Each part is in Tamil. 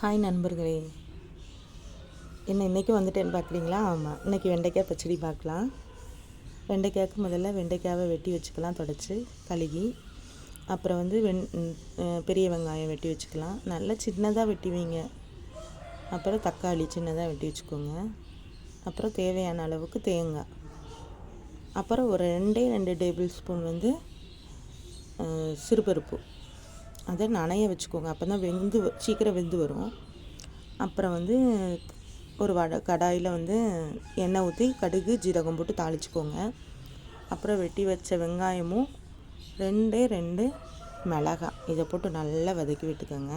ஹாய் நண்பர்களே, இன்றைக்கி வந்துட்டேன்னு பார்க்குறீங்களா? ஆமாம், இன்றைக்கி வெண்டைக்காய் பச்சடி பார்க்கலாம். வெண்டைக்காய்க்கு முதல்ல வெண்டைக்காவை வெட்டி வச்சுக்கலாம், தொடச்சி கழுகி. அப்புறம் பெரிய வெங்காயம் வெட்டி வச்சுக்கலாம், நல்லா சின்னதாக வெட்டி வைங்க. அப்புறம் தக்காளி சின்னதாக வெட்டி வச்சுக்கோங்க. அப்புறம் தேவையான அளவுக்கு தேங்காய். அப்புறம் ஒரு 2 டேபிள் ஸ்பூன் சிறுபருப்பு, அதை நனைய வச்சுக்கோங்க. அப்போ தான் சீக்கிரம் வெந்து வரும். அப்புறம் ஒரு கடாயில் எண்ணெய் ஊற்றி கடுகு ஜீரகம் போட்டு தாளிச்சுக்கோங்க. அப்புறம் வெட்டி வச்ச வெங்காயமும் 2 மிளகாய் இதை போட்டு நல்லா வதக்கி விட்டுக்கோங்க.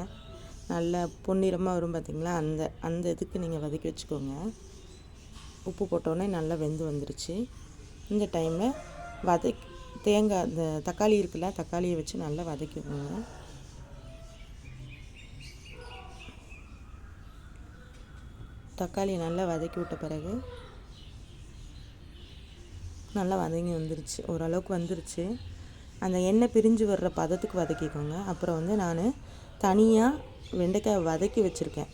நல்லா பொன்னிறமாக வரும் பார்த்திங்களா? அந்த இதுக்கு நீங்கள் வதக்கி வச்சுக்கோங்க. உப்பு போட்டோடனே நல்லா வெந்து வந்துருச்சு. இந்த டைமில் தேங்காய், இந்த தக்காளி இருக்குல்ல, தக்காளியை வச்சு நல்லா வதக்கிக்கோங்க. தக்காளி நல்லா வதக்கி விட்ட பிறகு நல்லா வதங்கி வந்துருச்சு, ஓரளவுக்கு வந்துருச்சு. அந்த எண்ணெய் பிரிஞ்சு வர்ற பதத்துக்கு வதக்கிக்கோங்க. அப்புறம் நான் தனியாக வெண்டைக்காயை வதக்கி வச்சுருக்கேன்.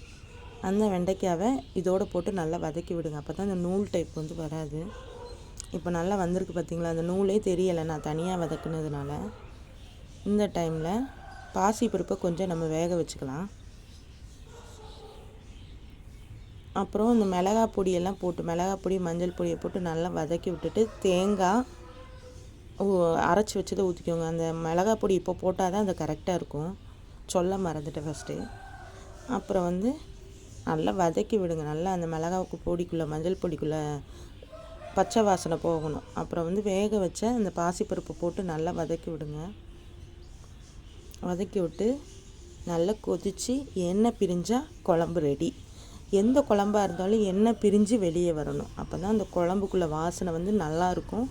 அந்த வெண்டைக்காவை இதோடு போட்டு நல்லா வதக்கி விடுங்க. அப்போ தான் அந்த நூல் டைப் வராது. இப்போ நல்லா வந்திருக்கு பார்த்திங்களா? அந்த நூலே தெரியலை நான் தனியாக வதக்குனதுனால. இந்த டைமில் பாசிப்பருப்பை கொஞ்சம் நம்ம வேக வச்சுக்கலாம். அப்புறம் இந்த மிளகாய் பொடியெல்லாம் போட்டு, மிளகாய் பொடி மஞ்சள் பொடியை போட்டு நல்லா வதக்கி விட்டுட்டு தேங்காய் அரைச்சி வச்சதை ஊற்றிக்கோங்க. அந்த மிளகாய் பொடி இப்போ போட்டால் தான் அது கரெக்டாக இருக்கும். சொல்ல மறந்துட்டேன் ஃபஸ்ட்டு. அப்புறம் நல்லா வதக்கி விடுங்க. நல்லா அந்த மிளகாய்க்கு பொடிக்குள்ளே, மஞ்சள் பொடிக்குள்ளே பச்சை வாசனை போகணும். அப்புறம் வேக வச்ச அந்த பாசிப்பருப்பு போட்டு நல்லா வதக்கி விடுங்க. வதக்கி விட்டு நல்லா கொதித்து எண்ணெய் பிரிஞ்சால் குழம்பு ரெடி. எந்த குழம்பா இருந்தாலும் எண்ணெய் பிரிஞ்சு வெளியே வரணும். அப்போ தான் அந்த குழம்புக்குள்ளே வாசனை நல்லாயிருக்கும்,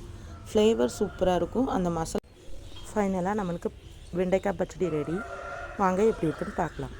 ஃப்ளேவர் சூப்பராக இருக்கும். அந்த மசாலா ஃபைனலாக நம்மளுக்கு வெண்டைக்காய் பச்சடி ரெடி. வாங்க எப்படி இருக்குன்னு பார்க்கலாம்.